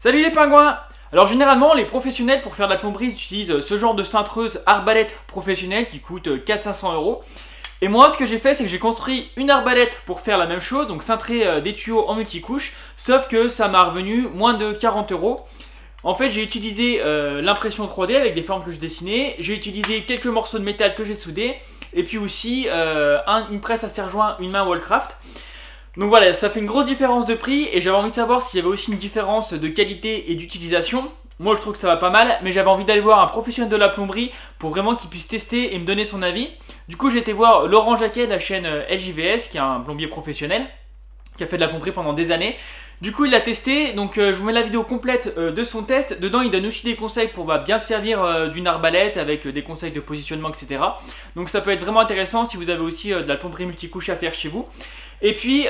Salut les pingouins! Alors généralement les professionnels pour faire de la plomberie utilisent ce genre de cintreuse arbalète professionnelle qui coûte 400-500 euros. Et moi ce que j'ai fait c'est que j'ai construit une arbalète pour faire la même chose, donc cintrer des tuyaux en multicouches, sauf que ça m'a revenu moins de 40 euros. En fait j'ai utilisé l'impression 3D avec des formes que je dessinais, j'ai utilisé quelques morceaux de métal que j'ai soudés, et puis aussi une presse à serre-joint, une main Wallcraft. Donc voilà, ça fait une grosse différence de prix et j'avais envie de savoir s'il y avait aussi une différence de qualité et d'utilisation. Moi je trouve que ça va pas mal, mais j'avais envie d'aller voir un professionnel de la plomberie pour vraiment qu'il puisse tester et me donner son avis. Du coup j'ai été voir Laurent Jacquet de la chaîne LJVS, qui est un plombier professionnel, qui a fait de la plomberie pendant des années. Du coup il l'a testé, donc je vous mets la vidéo complète de son test. Dedans il donne aussi des conseils pour bien se servir d'une arbalète, avec des conseils de positionnement, etc. Donc ça peut être vraiment intéressant si vous avez aussi de la plomberie multicouche à faire chez vous. Et puis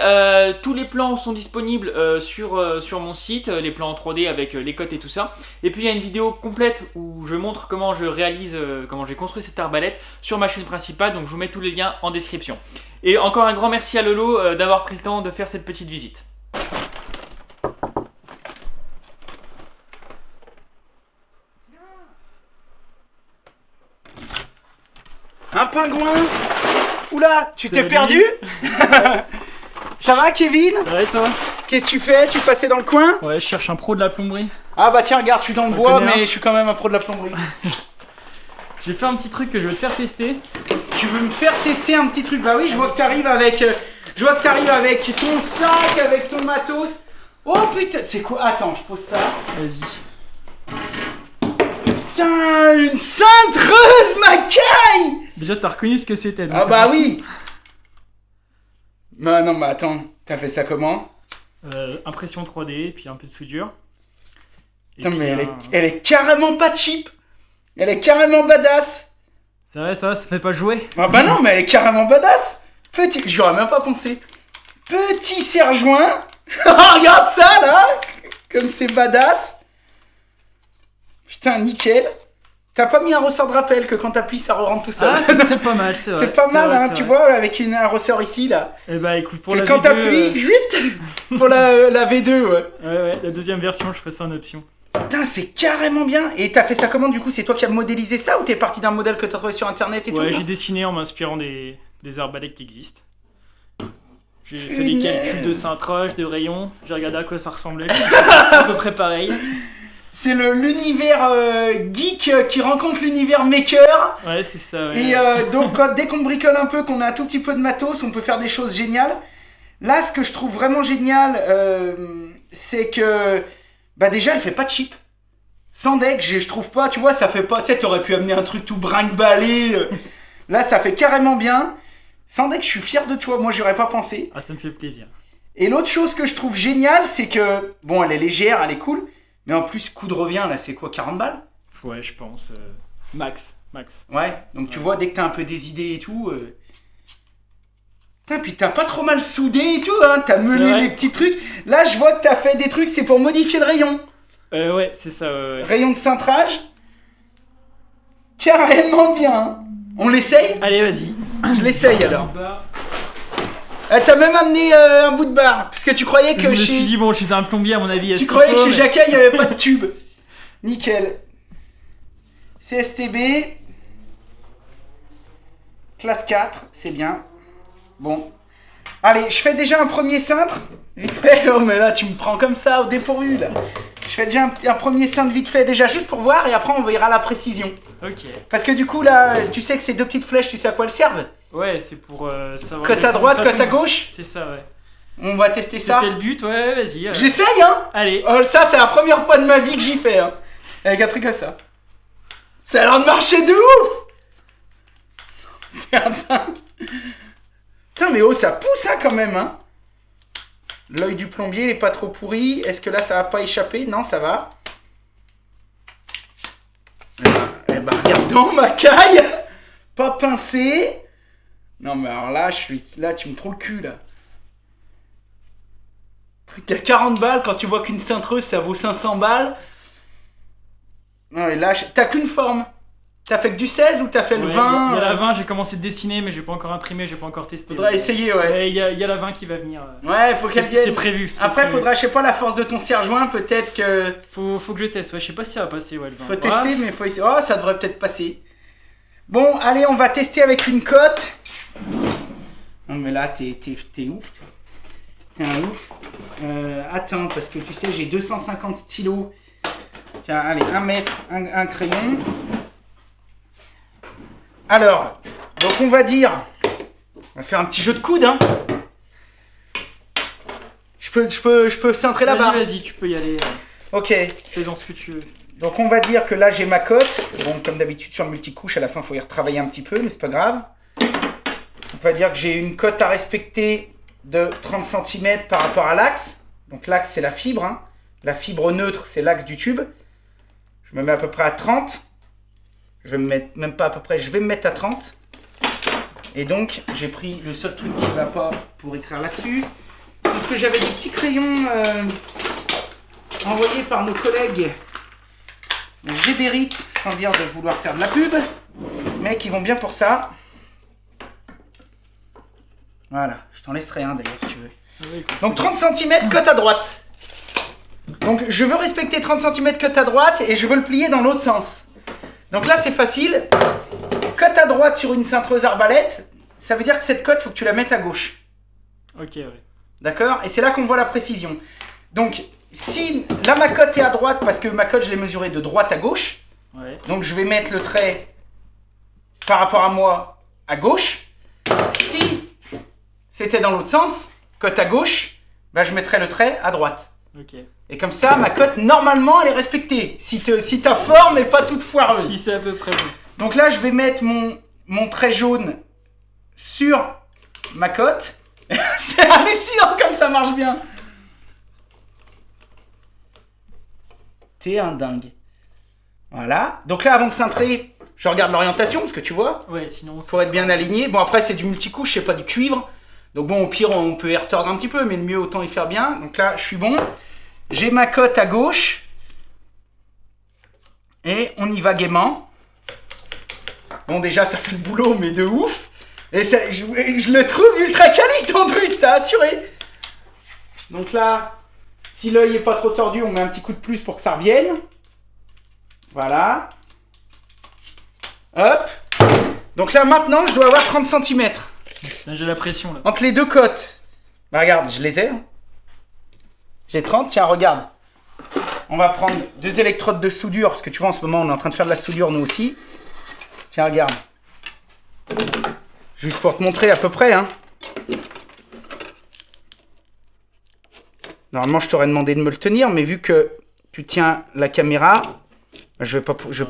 tous les plans sont disponibles sur mon site, les plans en 3D avec les cotes et tout ça. Et puis il y a une vidéo complète où je montre comment je réalise, comment j'ai construit cette arbalète sur ma chaîne principale, donc je vous mets tous les liens en description. Et encore un grand merci à Lolo d'avoir pris le temps de faire cette petite visite. Un pingouin? Oula, tu t'es Salut. perdu? Ça va Kevin? Ça va et toi? Qu'est-ce que tu fais? Tu passais dans le coin? Ouais, je cherche un pro de la plomberie. Ah bah tiens, regarde, je suis dans le On bois, connaît un. mais je suis quand même un pro de la plomberie. J'ai fait un petit truc que je vais te faire tester. Tu veux me faire tester un petit truc? Bah oui, je vois que t'arrives avec... je vois que t'arrives avec ton sac, avec ton matos. Oh putain, c'est quoi? Attends, je pose ça. Vas-y. Putain, une cintreuse Macaille! Déjà t'as reconnu ce que c'était. Ah bah oui! Bah non, mais attends, t'as fait ça comment? Impression 3D, puis un peu de soudure. Et Putain, puis mais elle est carrément pas cheap! Elle est carrément badass! ça fait pas jouer. Ah bah non, mais elle est carrément badass! Petit, j'aurais même pas pensé. Petit serre-joint! Regarde ça là! Comme c'est badass! Putain, nickel! T'as pas mis un ressort de rappel que quand t'appuies ça re-rentre tout seul? Ah, c'est très pas mal, c'est vrai. C'est pas mal, vrai, hein, c'est tu vrai. vois, avec un ressort ici là. Et bah écoute, pour Que la quand V2, t'appuies, jut pour la V2, ouais. ouais, la deuxième version, je ferai ça en option. Putain, c'est carrément bien. Et t'as fait ça comment du coup? C'est toi qui as modélisé ça ou t'es parti d'un modèle que t'as trouvé sur internet et Ouais, tout? j'ai dessiné en m'inspirant des arbalètes qui existent. J'ai fait des Punaise. calculs de cintrage, de rayons, j'ai regardé à quoi ça ressemblait. À peu près pareil. C'est l'univers geek qui rencontre l'univers maker. Ouais, c'est ça. Ouais. Et donc dès qu'on bricole un peu, qu'on a un tout petit peu de matos, on peut faire des choses géniales. Là, ce que je trouve vraiment génial, c'est que bah déjà, elle fait pas de cheap. Sans deck, je trouve pas, tu vois, ça fait pas. Tu sais, t'aurais pu amener un truc tout brinque-ballé. Là, ça fait carrément bien. Sans deck, je suis fier de toi. Moi, j'aurais pas pensé. Ah, ça me fait plaisir. Et l'autre chose que je trouve géniale, c'est que bon, elle est légère, elle est cool, mais en plus, coût de revient là, c'est quoi, 40 balles? Ouais, je pense. Max. Ouais, donc tu Ouais. vois, dès que t'as un peu des idées et tout. Putain, puis t'as pas trop mal soudé et tout, hein, t'as meulé vrai. les petits trucs. Là, je vois que t'as fait des trucs, c'est pour modifier le rayon. Ouais, c'est ça. Ouais. Rayon de cintrage. Carrément bien. On l'essaye? Allez, vas-y. Je l'essaye alors. Bah, T'as même amené un bout de barre, parce que tu croyais je que me suis chez... dit, bon, je suis un plombier à mon avis. Tu croyais que chez Jacquet, il n'y avait pas de tube. Nickel. CSTB. Classe 4, c'est bien. Bon. Allez, je fais déjà un premier cintre. Vite fait. Oh, mais là, tu me prends comme ça au dépourvu, là. Je fais déjà un premier cintre vite fait, déjà, juste pour voir, et après, on verra la précision. Ok. Parce que du coup, là, tu sais que ces deux petites flèches, tu sais à quoi elles servent? Ouais, c'est pour savoir. Côte à droite, côte à gauche. C'est ça, ouais. On va tester ça. C'était le but, ouais, vas-y. J'essaye, hein. Allez. Oh, ça, c'est la première fois de ma vie que j'y fais, hein. Avec un truc comme ça. Ça a l'air de marcher de ouf. T'es un dingue. Putain, mais oh, ça pousse, hein, quand même, hein. L'œil du plombier, il est pas trop pourri. Est-ce que là, ça va pas échapper? Non, ça va. Eh ben, regarde donc, ma caille. Pas pincé. Non, mais alors là, là, tu me trouves le cul, là. Truc à 40 balles, quand tu vois qu'une cintreuse, ça vaut 500 balles. Non, et là, t'as qu'une forme. T'as fait que du 16 ou t'as fait le 20? Il y a la 20, j'ai commencé de dessiner, mais j'ai pas encore imprimé, j'ai pas encore testé. Faudra essayer, ouais. Il y a la 20 qui va venir. Ouais, faut qu'elle vienne. C'est prévu. Après, faudra, je sais pas, la force de ton serre-joint, peut-être que. Faut que je teste, ouais, je sais pas si ça va passer, ouais, le 20. Faut tester, mais faut essayer. Oh, ça devrait peut-être passer. Bon, allez, on va tester avec une cote. Non, mais là, t'es ouf, toi. T'es un ouf. Attends, parce que tu sais, j'ai 250 stylos. Tiens, allez, 1 mètre, un crayon. Alors, donc on va dire, on va faire un petit jeu de coude, hein. Je peux centrer là-bas. Vas-y, tu peux y aller. Ok. Fais dans ce que tu veux. Donc on va dire que là j'ai ma cote. Bon, comme d'habitude sur le multicouche, à la fin il faut y retravailler un petit peu, mais c'est pas grave. On va dire que j'ai une cote à respecter de 30 cm par rapport à l'axe. Donc l'axe c'est la fibre, hein. La fibre neutre c'est l'axe du tube. Je me mets à peu près à 30. Je vais me mettre, même pas à peu près, je vais me mettre à 30. Et donc, j'ai pris le seul truc qui ne va pas pour écrire là-dessus. Parce que j'avais des petits crayons envoyés par nos collègues Gébérit, sans dire de vouloir faire de la pub, mais qui vont bien pour ça. Voilà, je t'en laisserai un d'ailleurs si tu veux. Donc 30 cm cote à droite. Donc je veux respecter 30 cm cote à droite et je veux le plier dans l'autre sens. Donc là c'est facile, cote à droite sur une cintreuse arbalète, ça veut dire que cette cote, il faut que tu la mettes à gauche. Ok, ouais. D'accord? Et c'est là qu'on voit la précision. Donc si là ma cote est à droite, parce que ma cote je l'ai mesurée de droite à gauche, Ouais. donc je vais mettre le trait par rapport à moi à gauche. Si c'était dans l'autre sens, cote à gauche, bah, je mettrais le trait à droite. Ok. Et comme ça, ma cote, normalement, elle est respectée. Si ta forme n'est pas toute foireuse. Si c'est à peu près bon. Donc là, je vais mettre mon trait jaune sur ma cote. C'est hallucinant comme ça marche bien. T'es un dingue. Voilà. Donc là, avant de cintrer, je regarde l'orientation, parce que tu vois, Ouais, sinon. faut être bien aligné. Bon, après, c'est du multicouche, c'est pas du cuivre. Donc bon, au pire, on peut y retordre un petit peu, mais le mieux, autant y faire bien. Donc là, je suis bon. J'ai ma cote à gauche. Et on y va gaiement. Bon, déjà, ça fait le boulot, mais de ouf. Et ça, je le trouve ultra quali, ton truc, t'as assuré. Donc là, si l'œil est pas trop tordu, on met un petit coup de plus pour que ça revienne. Voilà. Hop. Donc là, maintenant, je dois avoir 30 cm. Là, j'ai la pression, là. Entre les deux côtes. Bah regarde, je les ai. Hein. J'ai 30, tiens, regarde. On va prendre 2 électrodes de soudure, parce que tu vois, en ce moment, on est en train de faire de la soudure, nous aussi. Tiens, regarde. Juste pour te montrer à peu près, hein. Normalement, je t'aurais demandé de me le tenir, mais vu que tu tiens la caméra, je vais pas... Non,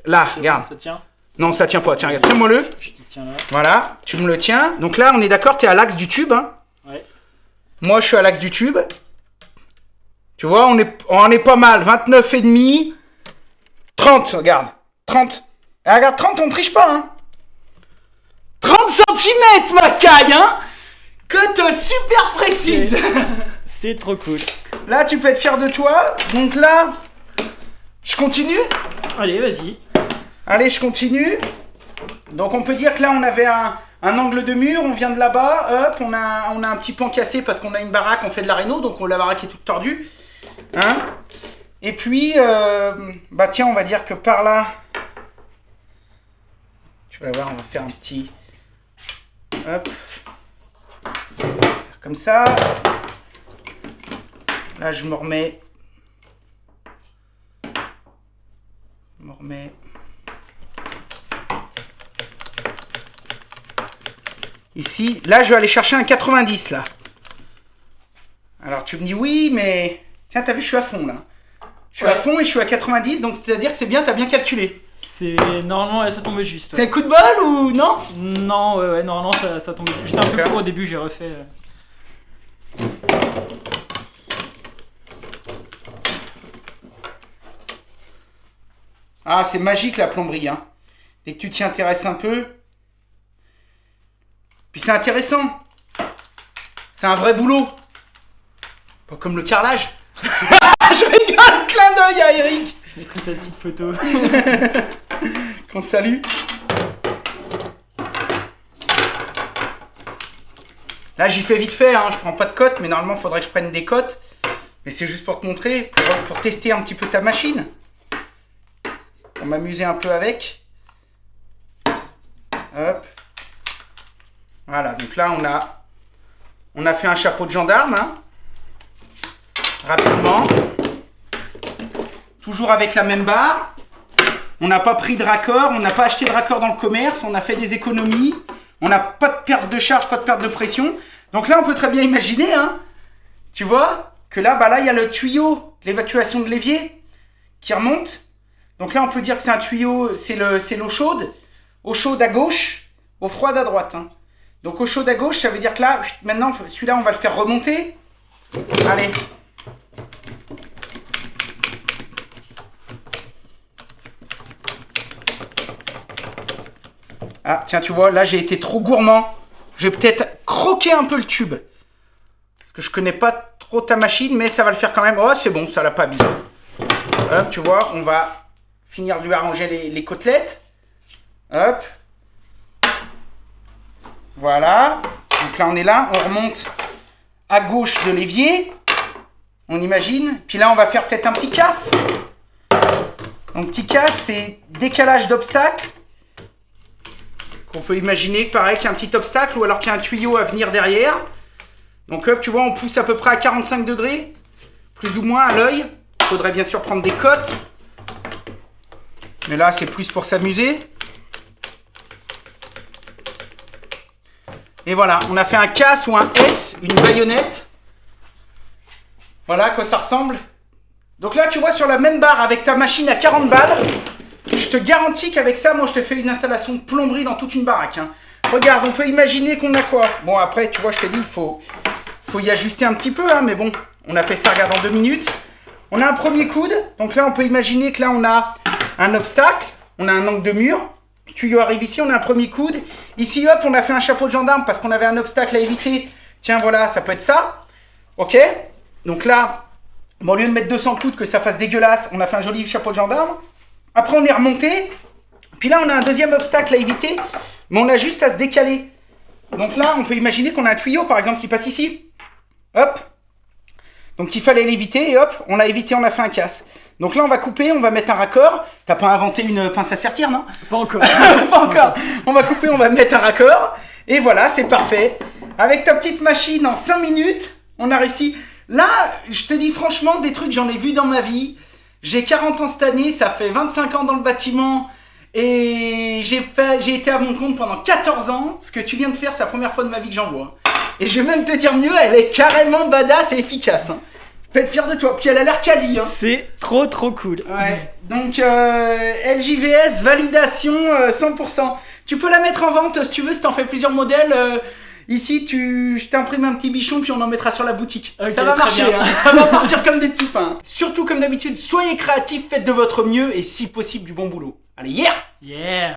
Là, regarde. Ça tient? Non, ça tient pas. Tiens, regarde, tiens-moi-le. Je te tiens là. Voilà, tu me le tiens. Donc là, on est d'accord, tu es à l'axe du tube. Hein. Ouais. Moi, je suis à l'axe du tube. Tu vois, on est pas mal. 29,5. 30, regarde. 30. Et regarde, 30, on ne triche pas. Hein. 30 cm, ma caille, hein. Cote super précise. C'est trop cool. Là, tu peux être fier de toi. Donc là, je continue. Allez, vas-y. Allez, je continue. Donc on peut dire que là on avait un angle de mur, on vient de là-bas, hop, on a un petit pan cassé parce qu'on a une baraque, on fait de la réno, donc la baraque est toute tordue. Hein. Et puis, bah tiens, on va dire que par là, tu vas voir, on va faire un petit... Hop. Faire comme ça. Là je me remets... Ici, là je vais aller chercher un 90 là. Alors tu me dis oui mais... Tiens t'as vu je suis à fond là. Je suis à fond et je suis à 90 donc c'est-à-dire que c'est bien, t'as bien calculé. C'est... Normalement, ouais, ça tombait juste. C'est un coup de bol ou non? Non, ouais, normalement ça tombait juste. J'étais un peu court au début, j'ai refait... Ah c'est magique la plomberie hein. Dès que tu t'y intéresses un peu... Puis c'est intéressant. C'est un vrai boulot. Pas comme le carrelage. Je rigole, clin d'œil à Eric. Je mettrai cette petite photo. qu'on salue. Là, j'y fais vite fait, hein. Je prends pas de cote, mais normalement, il faudrait que je prenne des cotes. Mais c'est juste pour te montrer, pour tester un petit peu ta machine. Pour m'amuser un peu avec. Hop. Voilà, donc là, on a fait un chapeau de gendarme, hein. Rapidement. Toujours avec la même barre. On n'a pas pris de raccord, on n'a pas acheté de raccord dans le commerce, on a fait des économies. On n'a pas de perte de charge, pas de perte de pression. Donc là, on peut très bien imaginer, hein, tu vois, que là, il y a le tuyau, l'évacuation de l'évier qui remonte. Donc là, on peut dire que c'est un tuyau, c'est l'eau chaude. Eau chaude à gauche, eau froide à droite. Hein. Donc eau chaude à gauche, ça veut dire que là, maintenant, celui-là, on va le faire remonter. Allez. Ah, tiens, tu vois, là, j'ai été trop gourmand. Je vais peut-être croquer un peu le tube. Parce que je connais pas trop ta machine, mais ça va le faire quand même. Oh, c'est bon, ça l'a pas bien. Hop, tu vois, on va finir de lui arranger les côtelettes. Hop. Voilà. Donc là, on est là. On remonte à gauche de l'évier. On imagine. Puis là, on va faire peut-être un petit casse. Donc, petit casse, c'est décalage d'obstacle. On peut imaginer pareil qu'il y a un petit obstacle ou alors qu'il y a un tuyau à venir derrière. Donc hop, tu vois, on pousse à peu près à 45 degrés, plus ou moins à l'œil. Il faudrait bien sûr prendre des cotes. Mais là, c'est plus pour s'amuser. Et voilà, on a fait un casse ou un S, une baïonnette. Voilà à quoi ça ressemble. Donc là, tu vois, sur la même barre avec ta machine à 40 balles, je te garantis qu'avec ça, moi, je te fais une installation de plomberie dans toute une baraque. Hein. Regarde, on peut imaginer qu'on a quoi? Bon, après, tu vois, je te dis, il faut y ajuster un petit peu, hein, mais bon, on a fait ça, regarde, en 2 minutes. On a un premier coude. Donc là, on peut imaginer que là, on a un obstacle. On a un angle de mur. Le tuyau arrive ici, on a un premier coude. Ici, hop, on a fait un chapeau de gendarme parce qu'on avait un obstacle à éviter. Tiens, voilà, ça peut être ça. OK? Donc là, bon, au lieu de mettre 200 coudes, que ça fasse dégueulasse, on a fait un joli chapeau de gendarme. Après, on est remonté. Puis là, on a un deuxième obstacle à éviter. Mais on a juste à se décaler. Donc là, on peut imaginer qu'on a un tuyau, par exemple, qui passe ici. Hop. Donc il fallait l'éviter et hop, on l'a évité, on a fait un casse. Donc là, on va couper, on va mettre un raccord. T'as pas inventé une pince à sertir, non? Pas encore. Pas encore. On va couper, on va mettre un raccord. Et voilà, c'est parfait. Avec ta petite machine, en 5 minutes, on a réussi. Là, je te dis franchement, des trucs, j'en ai vu dans ma vie. J'ai 40 ans cette année, ça fait 25 ans dans le bâtiment. Et j'ai été à mon compte pendant 14 ans. Ce que tu viens de faire, c'est la première fois de ma vie que j'en vois. Et je vais même te dire mieux, elle est carrément badass et efficace. Hein. Je peux être fier de toi. Puis elle a l'air quali. Hein. C'est trop cool. Ouais. Donc LJVS, validation 100%. Tu peux la mettre en vente si tu veux, si t'en fais plusieurs modèles. Ici, je t'imprime un petit bichon, puis on en mettra sur la boutique. Okay, ça va marcher, hein. Ça va partir comme des types. Hein. Surtout, comme d'habitude, soyez créatifs, faites de votre mieux et si possible du bon boulot. Allez, yeah!